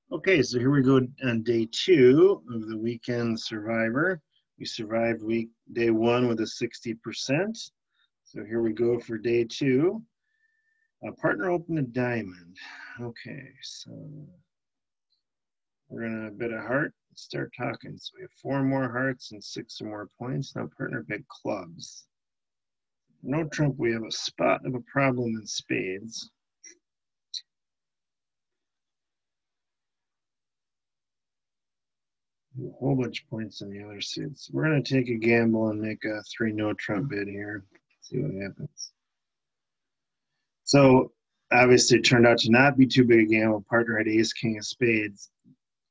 Okay, so here we go on day 2 of the weekend survivor. We survived day 1 with a 60%. So here we go for day 2. A partner opened a diamond. Okay, so we're gonna bid a heart and start talking. So we have 4 more hearts and 6 or more points. Now partner bid clubs. No trump, we have a spot of a problem in spades. A whole bunch of points in the other suits. We're going to take a gamble and make a 3 no trump bid here. See what happens. So obviously it turned out to not be too big a gamble. Partner had ace king of spades.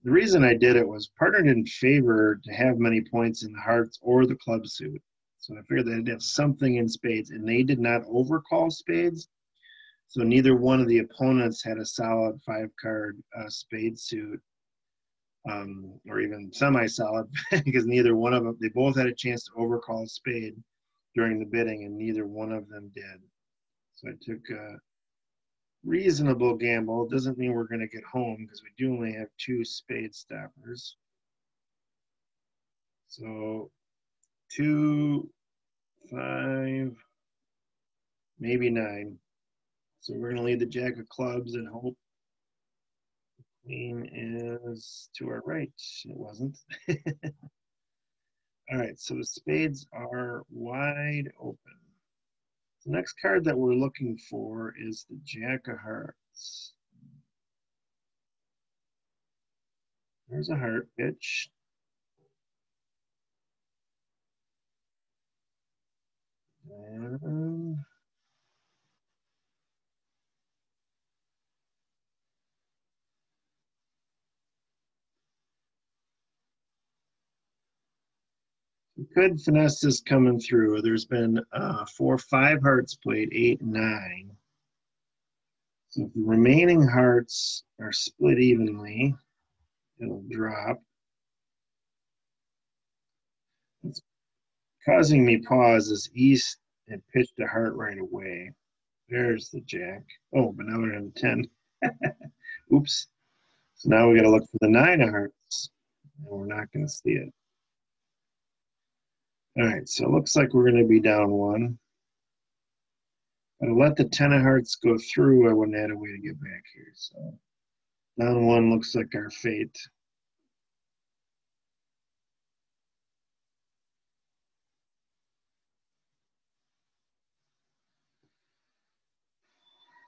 The reason I did it was partner didn't favor to have many points in the hearts or the club suit. So I figured they'd have something in spades, and they did not overcall spades. So neither one of the opponents had a solid 5-card spade suit. Or even semi-solid, because neither one of them, they both had a chance to overcall a spade during the bidding, and neither one of them did. So I took a reasonable gamble. It doesn't mean we're going to get home, because we do only have 2 spade stoppers. So 2, 5, maybe 9. So we're going to lead the jack of clubs and hope queen is to our right. It wasn't. All right, so the spades are wide open. The next card that we're looking for is the jack of hearts. There's a heart pitch. And we could finesse this coming through. There's been 4, 5 hearts played, 8, 9. So if the remaining hearts are split evenly, it'll drop. It's causing me pause as East had pitched a heart right away. There's the jack. Oh, but now we're at 10. Oops. So now we got to look for the 9 of hearts. And we're not going to see it. All right, so it looks like we're going to be down 1. But I'll let the 10 of hearts go through. I wouldn't have a way to get back here. So down 1 looks like our fate.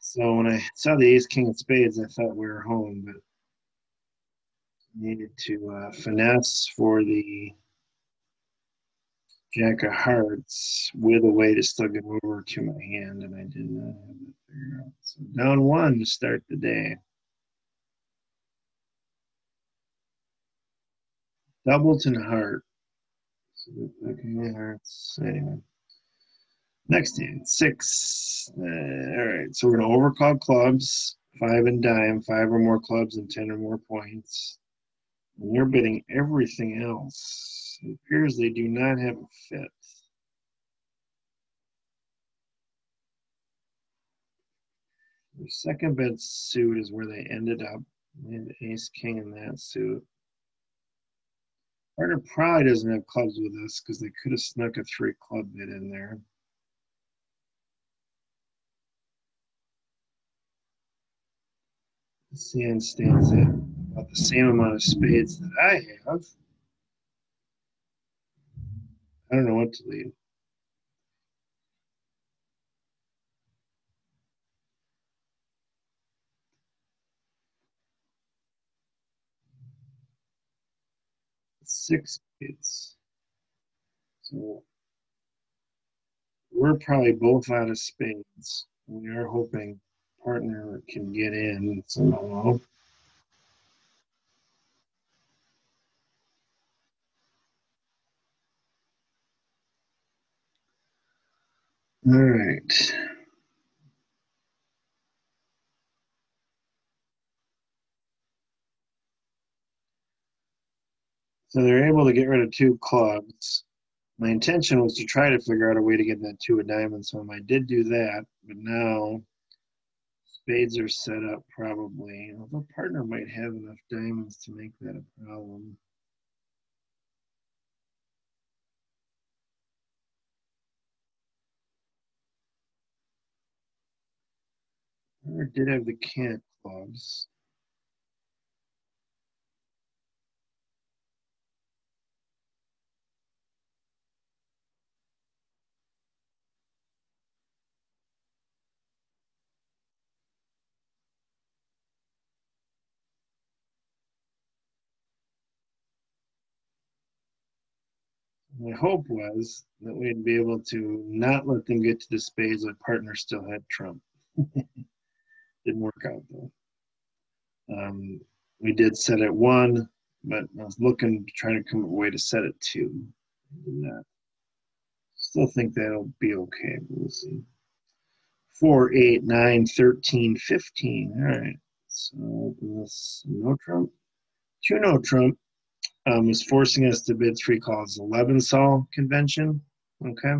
So when I saw the ace king of spades, I thought we were home, but needed to finesse for the jack of hearts with a way to still get over to my hand, and I did not have that figured out. So down 1 to start the day. Doubleton heart. So my hearts. Anyway. Next hand, 6. All right, so we're going to overcall clubs, 5 and dime, 5 or more clubs and 10 or more points. And you're bidding everything else. It appears they do not have a fit. The second bid suit is where they ended up. They had ace king in that suit. Partner probably doesn't have clubs with us because they could have snuck a 3 club bid in there. This hand stands at about the same amount of spades that I have. I don't know what to lead. Six spades. So we're probably both out of spades. We are hoping partner can get in somehow. All right. So they're able to get rid of 2 clubs. My intention was to try to figure out a way to get that 2 of diamonds home. I did do that, but now Spades are set up probably, although partner might have enough diamonds to make that a problem. Partner did have the king of clubs. My hope was that we'd be able to not let them get to the spades, but partner still had trump. Didn't work out though. We did set at 1, but I was looking to try to come up with a way to set it 2. Did not. Still think that'll be okay, but we'll see. 4, 8, 9, 13, 15. All right. So open this no trump. 2 no trump is forcing us to bid 3 calls. Lebensohl convention. Okay.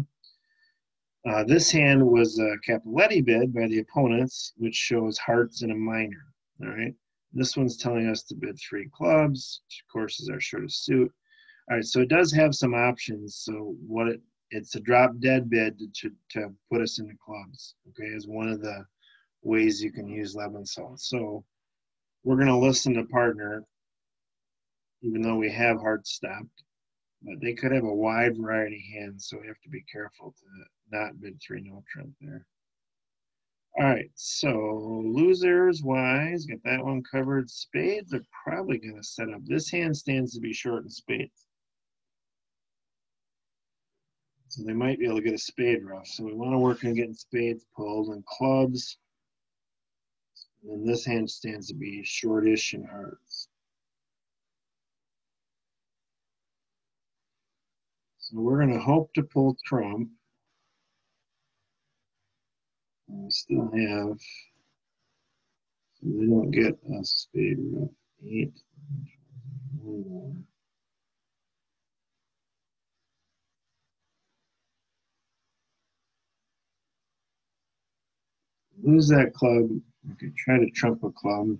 This hand was a Cappettetti bid by the opponents, which shows hearts and a minor. All right. This one's telling us to bid 3 clubs, which of course is our shortest suit. All right, so it does have some options. So it's a drop dead bid to put us into clubs. Okay, is one of the ways you can use Lebensohl. So we're going to listen to partner, even though we have hearts stopped. But they could have a wide variety of hands, so we have to be careful to not bid 3 no trump there. All right, so losers wise, get that one covered. Spades are probably going to set up. This hand stands to be short in spades. So they might be able to get a spade rough. So we want to work on getting spades pulled and clubs. And this hand stands to be shortish in hearts. So we're going to hope to pull trump. And we still have, so they don't get a spade rough. 8, 1 more. Lose that club. We could try to trump a club.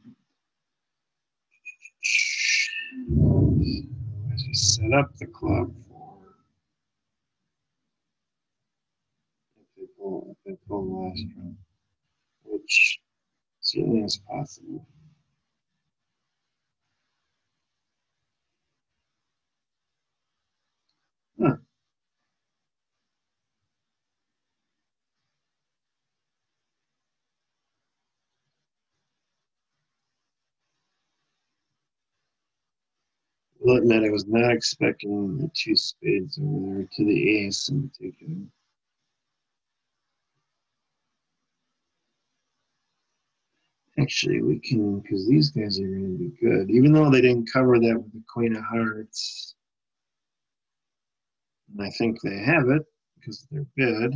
As we set up the club for if they pull the last trump, which certainly is possible. Huh. I'll admit I was not expecting the 2 spades over there to the ace in particular. Actually, we can, because these guys are going to be good. Even though they didn't cover that with the queen of hearts. And I think they have it because they're bid.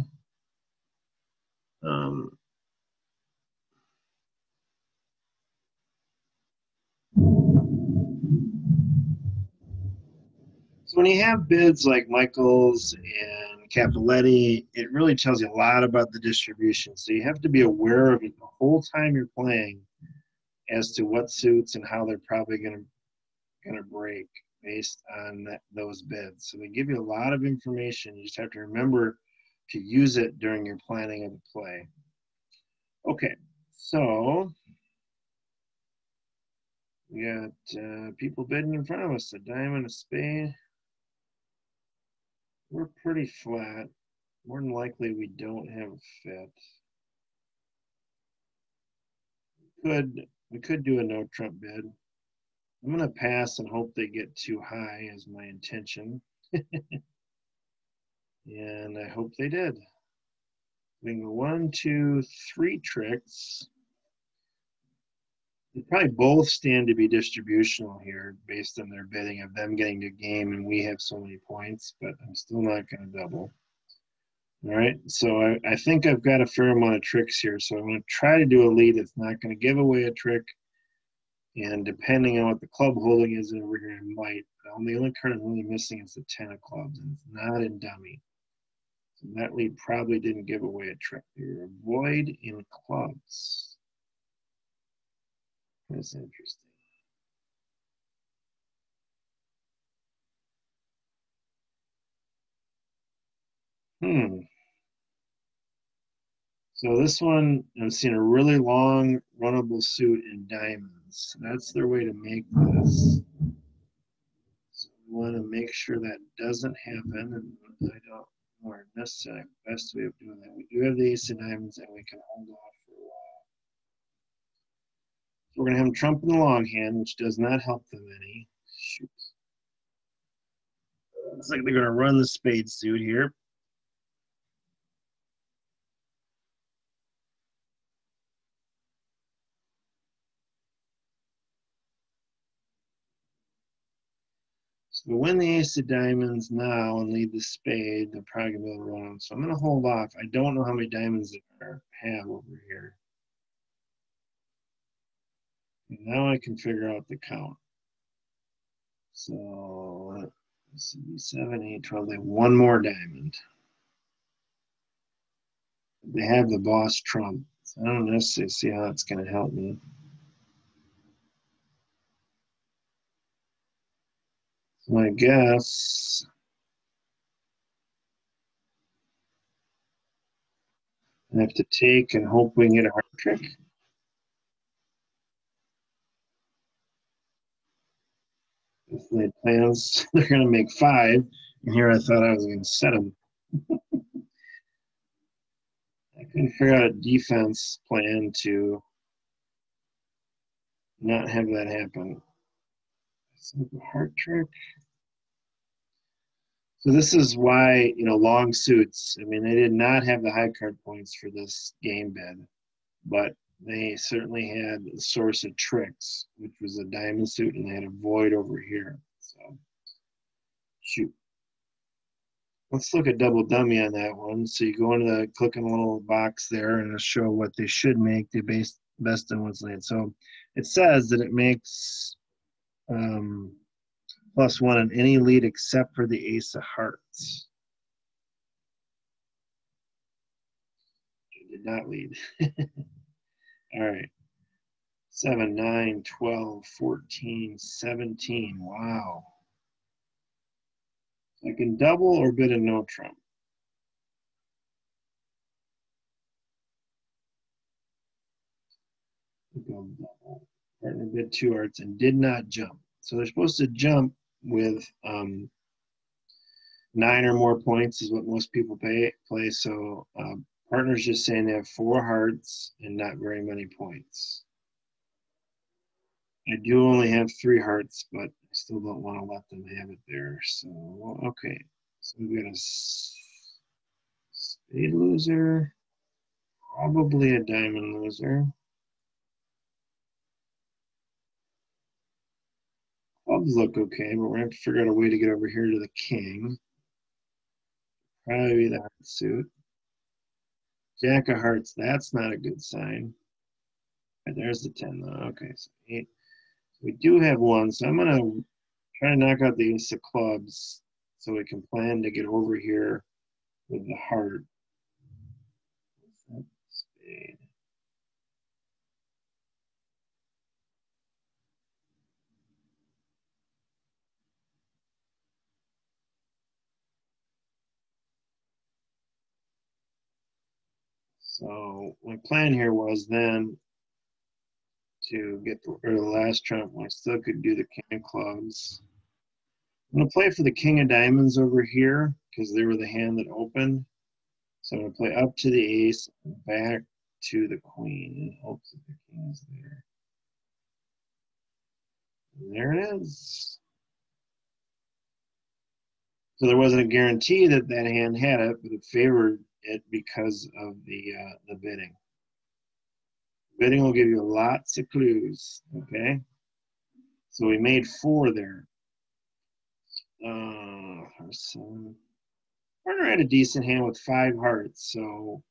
So when you have bids like Michael's and Cappelletti, it really tells you a lot about the distribution. So you have to be aware of it the whole time you're playing as to what suits and how they're probably going to break based on those bids. So they give you a lot of information. You just have to remember to use it during your planning of the play. Okay, so we got people bidding in front of us, a diamond, a spade. We're pretty flat. More than likely, we don't have a fit. We could do a no trump bid. I'm going to pass and hope they get too high is my intention. And I hope they did. We can go 1, 2, 3 tricks. They probably both stand to be distributional here based on their bidding of them getting to game and we have so many points, but I'm still not going to double. All right, so I think I've got a fair amount of tricks here. So I'm going to try to do a lead that's not going to give away a trick. And depending on what the club holding is, we're going to might. The only card I'm really missing is the 10 of clubs, and it's not in dummy. So that lead probably didn't give away a trick here. Avoid in clubs. That's interesting. So this one, I'm seeing a really long runnable suit in diamonds. That's their way to make this. So we want to make sure that doesn't happen, and I don't know necessarily the best way of doing that. We do have the ace of diamonds, and we can hold off for a while. So we're going to have them trump in the long hand, which does not help them any. Shoot. Looks like they're going to run the spade suit here. So we win the ace of diamonds now and lead the spade. They're probably going to be able to run them. So I'm going to hold off. I don't know how many diamonds they have over here. And now I can figure out the count. So this would be 7, 8, 12. They have one more diamond. They have the boss trump. So I don't necessarily see how it's going to help me. So I guess I have to take and hope we can get a heart trick. If they had plans, they're going to make 5. And here I thought I was going to set them. I couldn't figure out a defense plan to not have that happen. So the heart trick. So this is why, long suits. I mean, they did not have the high card points for this game bed, but they certainly had the source of tricks, which was a diamond suit, and they had a void over here. So, shoot. Let's look at double dummy on that one. So you go into the, click on the little box there, and it'll show what they should make the best in what's laid. So it says that it makes +1 on any lead except for the ace of hearts. It did not lead. All right. 7, 9, 12, 14, 17. Wow. I can double or bid a no trump. Go double. Partner bid 2 hearts and did not jump. So they're supposed to jump with 9 or more points is what most people play. So partner's just saying they have 4 hearts and not very many points. I do only have 3 hearts, but I still don't want to let them have it there. So, okay. So we've got a spade loser, probably a diamond loser. Clubs look okay, but we're going to have to figure out a way to get over here to the king. Probably the heart suit. Jack of hearts, that's not a good sign. Right, there's the 10, though. Okay, so 8. So we do have 1, so I'm going to try to knock out the ace of clubs so we can plan to get over here with the heart. Spade. So my plan here was then to get rid of the last trump. I still could do the king of clubs. I'm going to play for the king of diamonds over here because they were the hand that opened. So I'm going to play up to the ace and back to the queen in hopes that the king is there. And there it is. So there wasn't a guarantee that that hand had it, but it favored it because of the bidding. Bidding will give you lots of clues, okay? So we made 4 there. Partner had a decent hand with 5 hearts, so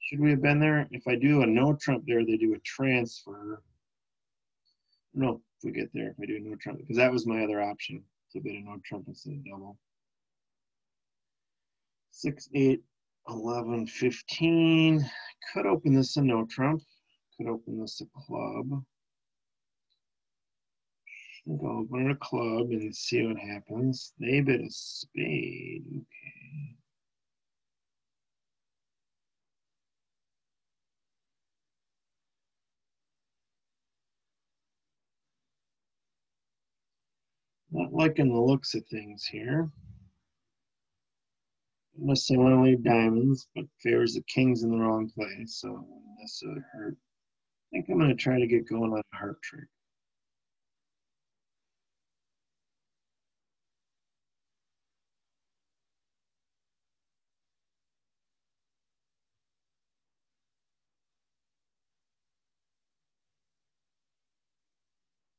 should we have been there? If I do a no trump there, they do a transfer. No, if we get there, if I do a no trump, because that was my other option to bid a no trump instead of double. 6, 8, 11, 15. Could open this a no trump. Could open this a club. I'll open a club and see what happens. They bid a spade. Okay. Not liking the looks of things here. Unless they want to leave diamonds, but favors the kings in the wrong place, so this would hurt. I think I'm going to try to get going on a heart trick.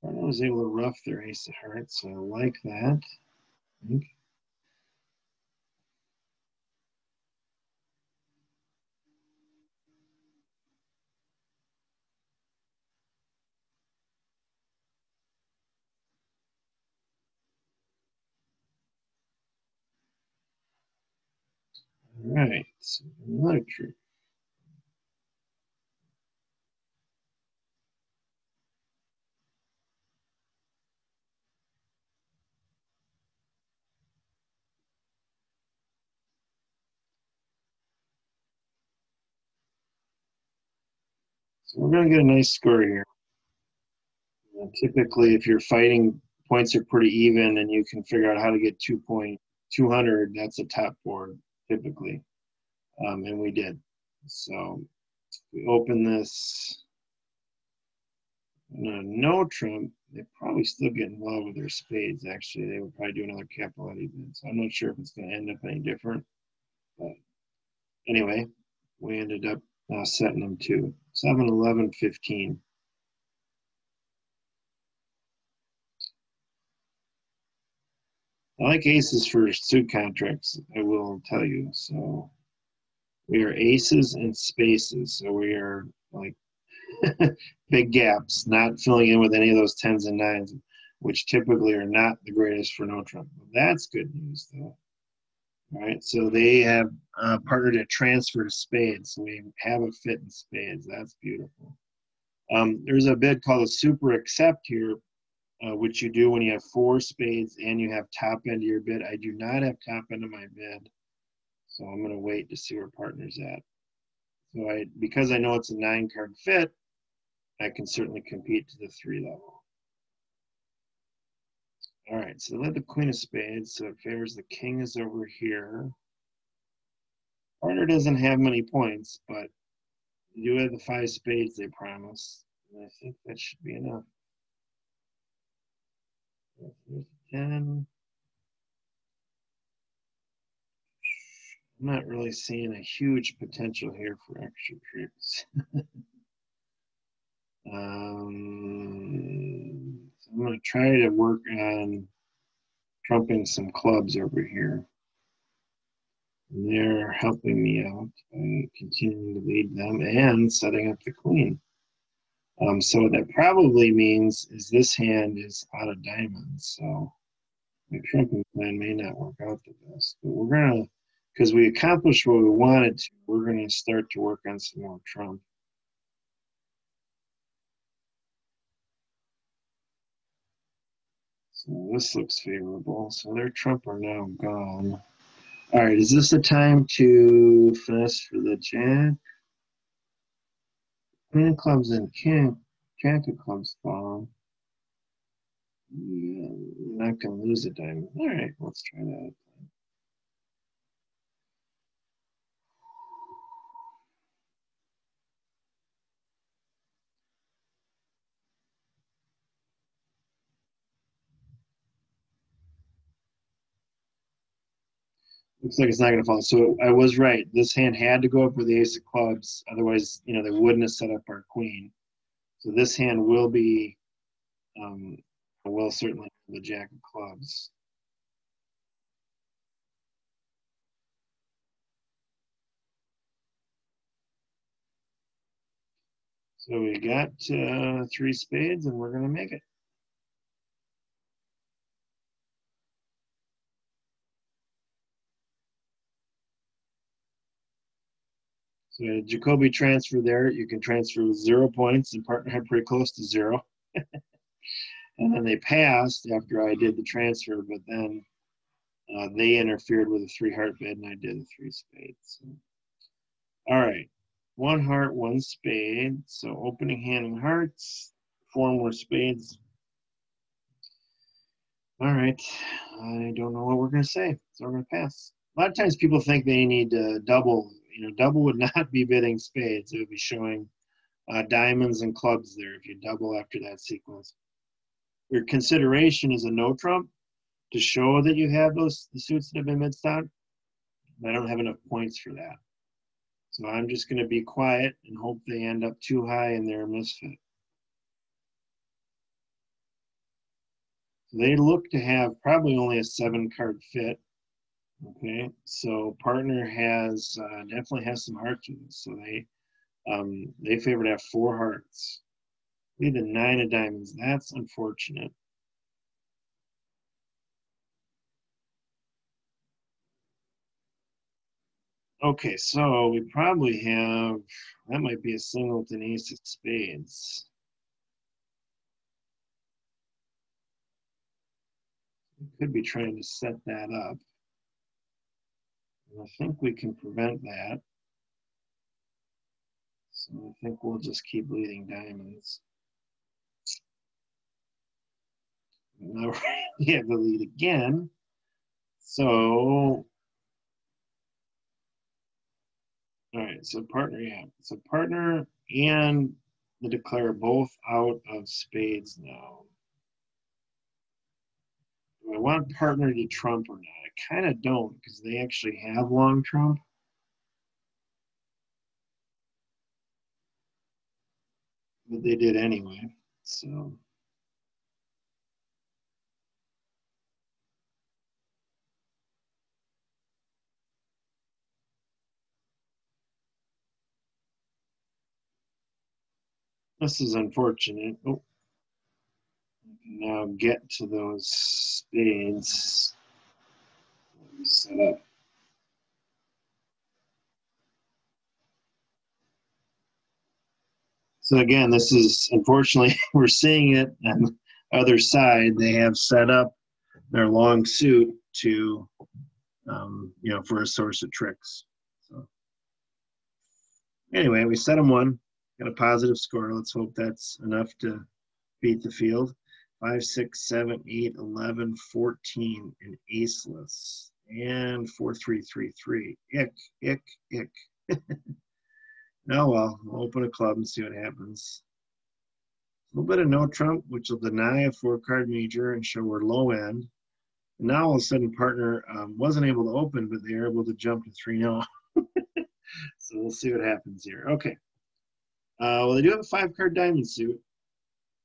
I was able to rough their ace of hearts, so I like that. I think. All right, so another trick. So we're going to get a nice score here. Typically, if you're fighting, points are pretty even, and you can figure out how to get 200. That's a top board typically, and we did. So we open this. No Trump. They probably still get in love with their spades. Actually, they would probably do another Cappettetti bid. So I'm not sure if it's going to end up any different. But anyway, we ended up setting them to 7, 11, 15. I like aces for suit contracts, I will tell you. So we are aces and spaces. So we are like big gaps, not filling in with any of those tens and nines, which typically are not the greatest for no trump. That's good news, though. All right, so they have partnered a transfer to spades. So we have a fit in spades. That's beautiful. There's a bid called a super accept here, which you do when you have 4 spades and you have top end of your bid. I do not have top end of my bid, so I'm going to wait to see where partner's at. So because I know it's a 9-card fit, I can certainly compete to the 3 level. All right, so they let the queen of spades, so it favors the king is over here. Partner doesn't have many points, but you do have the 5 spades they promise. And I think that should be enough. There's 10. I'm not really seeing a huge potential here for extra tricks. So I'm going to try to work on trumping some clubs over here. And they're helping me out by continuing to lead them and setting up the queen. So what that probably means is this hand is out of diamonds. So my trumping plan may not work out the best. But we're going to, because we accomplished what we wanted to, we're going to start to work on some more trump. So this looks favorable. So their trump are now gone. All right, is this the time to finesse for the jack? Queen of clubs and king, jack of clubs fall. Yeah, you're not going to lose a diamond. All right, let's try that. Looks like it's not going to fall. So I was right. This hand had to go up with the ace of clubs. Otherwise, they wouldn't have set up our queen. So this hand will be, will certainly have the jack of clubs. So we got 3 spades, and we're going to make it. So a Jacoby transfer there. You can transfer with 0 points, and partner had pretty close to 0. And then they passed after I did the transfer, but then they interfered with a 3 heart bid and I did a 3 spade. So. All right, 1 heart, 1 spade. So opening hand and hearts, 4 more spades. All right, I don't know what we're going to say, so we're going to pass. A lot of times people think they need to double. You know, double would not be bidding spades. It would be showing diamonds and clubs there if you double after that sequence. Your consideration is a no trump to show that you have the suits that have been mid-stock. I don't have enough points for that. So I'm just going to be quiet and hope they end up too high and they're a misfit. So they look to have probably only a 7-card fit. Okay, so partner has definitely has some hearts with it. So they favor to have 4 hearts. Leave the 9 of diamonds. That's unfortunate. Okay, so we probably have, that might be a singleton ace of spades. We could be trying to set that up. And I think we can prevent that. So I think we'll just keep leading diamonds. Now we have the lead again. So, all right, so partner, yeah. So partner and the declare both out of spades now. Do I want partner to trump or not? I kind of don't because they actually have long trump. But they did anyway, so. This is unfortunate. Oh, now get to those spades. Let me set up. So again, this is unfortunately we're seeing it on the other side. They have set up their long suit to, you know, for a source of tricks. So anyway, we set them 1, got a positive score. Let's hope that's enough to beat the field. 5, 6, 7, 8, 11, 14, and aceless. And 4, 3, 3, 3. Ick, ick, ick. Oh well, we'll open a club and see what happens. A little bit of no trump, which will deny a 4-card major and show we're low end. And now all of a sudden, partner wasn't able to open, but they were able to jump to 3-0. So we'll see what happens here. Okay. Well, they do have a 5-card diamond suit.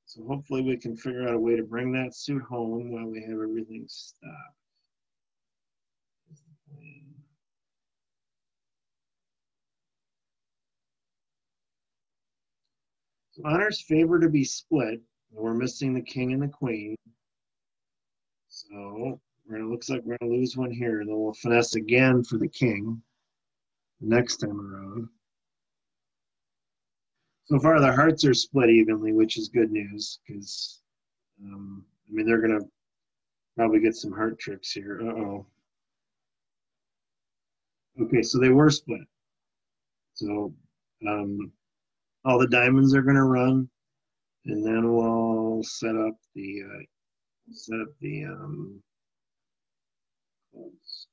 So hopefully we can figure out a way to bring that suit home while we have everything stopped. So honors favor to be split. We're missing the king and the queen. So looks like we're going to lose one here. Then we'll finesse again for the king next time around. So far, the hearts are split evenly, which is good news because, I mean, they're going to probably get some heart tricks here. Uh-oh. Okay, so they were split. So all the diamonds are going to run, and then we'll set up the clubs.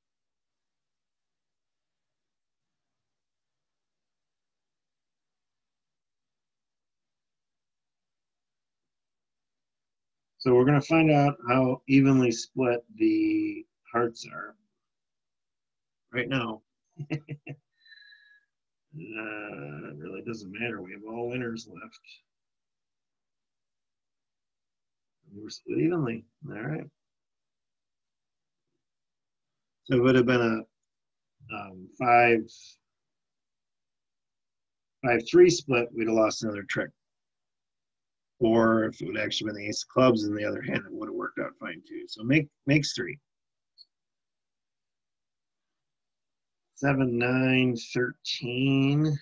So we're going to find out how evenly split the hearts are right now. It really doesn't matter. We have all winners left. We're split evenly. All right. So it would have been a 5-3 split. We'd have lost another trick. Or if it would actually been the ace of clubs in the other hand, it would have worked out fine too. So makes 3. 7, 9, 13.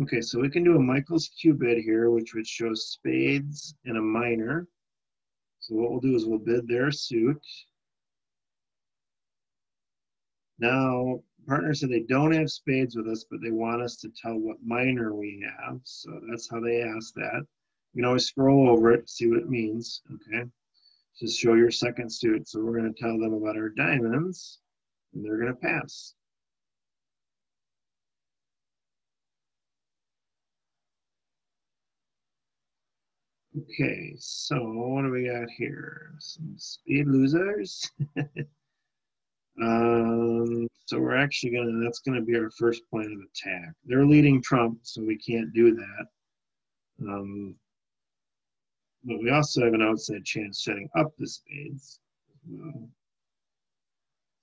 Okay, so we can do a Michael's Q bid here, which would show spades and a minor. So what we'll do is we'll bid their suit. Now, partner said they don't have spades with us, but they want us to tell what minor we have. So that's how they ask that. You can always scroll over it, see what it means. Okay, just show your second suit. So we're going to tell them about our diamonds, and they're going to pass. Okay, so what do we got here? Some speed losers. So we're actually that's gonna be our first point of attack. They're leading Trump, so we can't do that. But we also have an outside chance setting up the spades as well.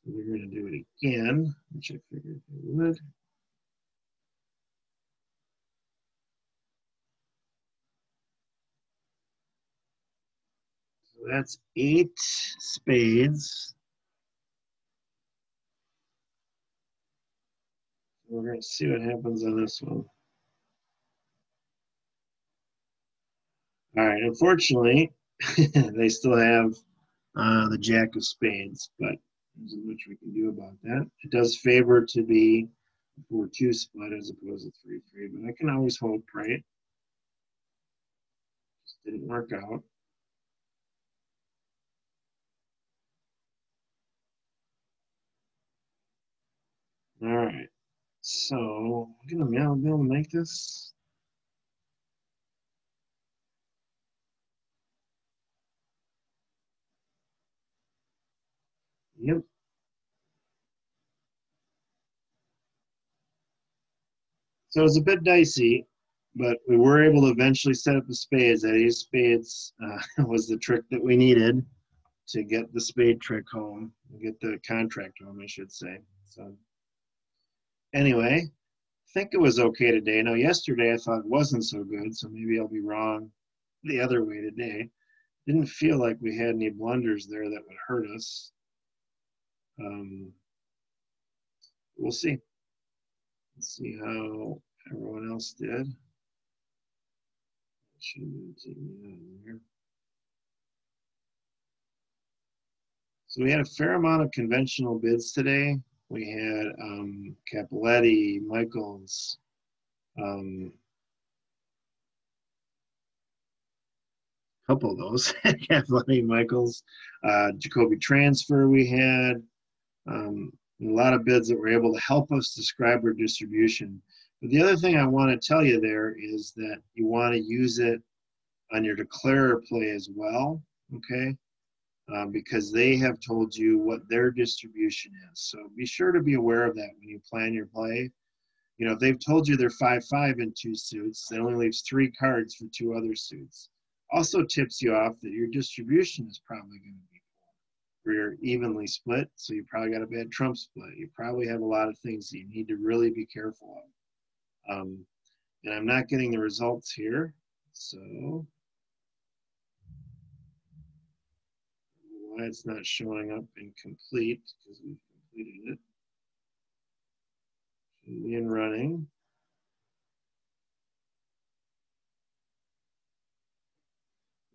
So we're gonna do it again, which I figured they would. So that's 8 spades. We're gonna see what happens on this one. All right, unfortunately, they still have the Jack of Spades, but there's not much we can do about that. It does favor to be a 4-2 split as opposed to 3-3, but I can always hope, right? Just didn't work out. All right, so I'm gonna be able to make this. Yep. So it's a bit dicey, but we were able to eventually set up the spades. That 8 spades was the trick that we needed to get the spade trick home, get the contract home, I should say. So anyway, I think it was okay today. Now, yesterday I thought it wasn't so good, so maybe I'll be wrong the other way today. Didn't feel like we had any blunders there that would hurt us. Um, we'll see. Let's see how everyone else did. So we had a fair amount of conventional bids today. We had Cappettetti, Michaels, a couple of those, Cappettetti, Michaels, Jacoby Transfer we had, a lot of bids that were able to help us describe our distribution. But the other thing I want to tell you there is that you want to use it on your declarer play as well, okay? Because they have told you what their distribution is. So be sure to be aware of that when you plan your play. You know, if they've told you they're 5-5 in 2 suits, that only leaves 3 cards for 2 other suits. Also tips you off that your distribution is probably going to be where you're evenly split, so you probably got a bad trump split. You probably have a lot of things that you need to really be careful of. And I'm not getting the results here, so why it's not showing up in complete, because we've completed it. Should be in running.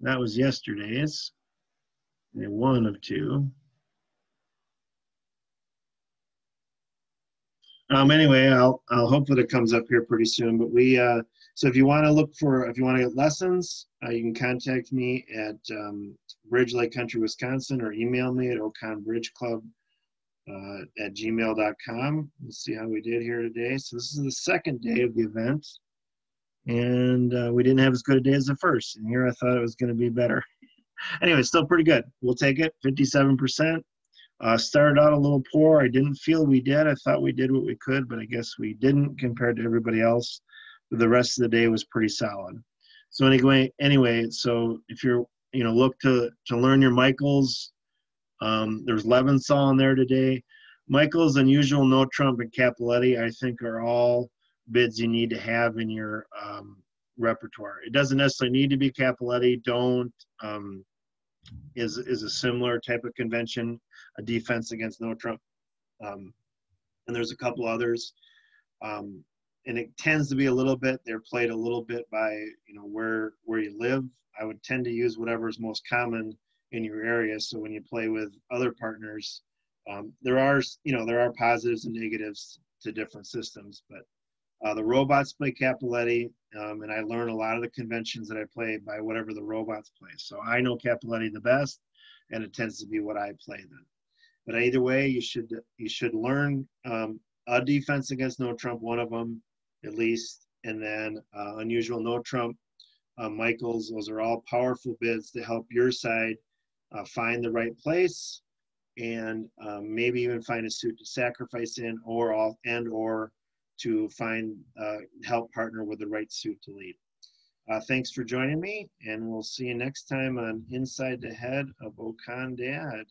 That was yesterday's. Day 1 of 2. Anyway, I'll hope that it comes up here pretty soon. But we so if you want to get lessons, you can contact me at Bridge Lake Country, Wisconsin, or email me at oconbridgeclub at gmail.com. We'll see how we did here today. So this is the second day of the event, and we didn't have as good a day as the first. And here I thought it was going to be better. Anyway, still pretty good. We'll take it. 57%. Started out a little poor. I didn't feel we did. I thought we did what we could, but I guess we didn't compared to everybody else. But the rest of the day was pretty solid. So anyway, so if you're look to learn your Michaels, there's Lebensohl in there today. Michaels, Unusual, No Trump, and Cappettetti, I think, are all bids you need to have in your repertoire. It doesn't necessarily need to be Cappettetti. Don't. Is a similar type of convention, a defense against no Trump. And there's a couple others. and it tends to be a little bit, they're played a little bit by, where you live. I would tend to use whatever is most common in your area. So when you play with other partners, there are positives and negatives to different systems, but the robots play Cappelletti, and I learn a lot of the conventions that I play by whatever the robots play. So I know Cappelletti the best, and it tends to be what I play then. But either way, you should learn a defense against no trump, one of them at least, and then unusual no trump, Michaels. Those are all powerful bids to help your side find the right place, and maybe even find a suit to sacrifice in, or to find help partner with the right suit to lead. Thanks for joining me, and we'll see you next time on Inside the Head of Okan Dad.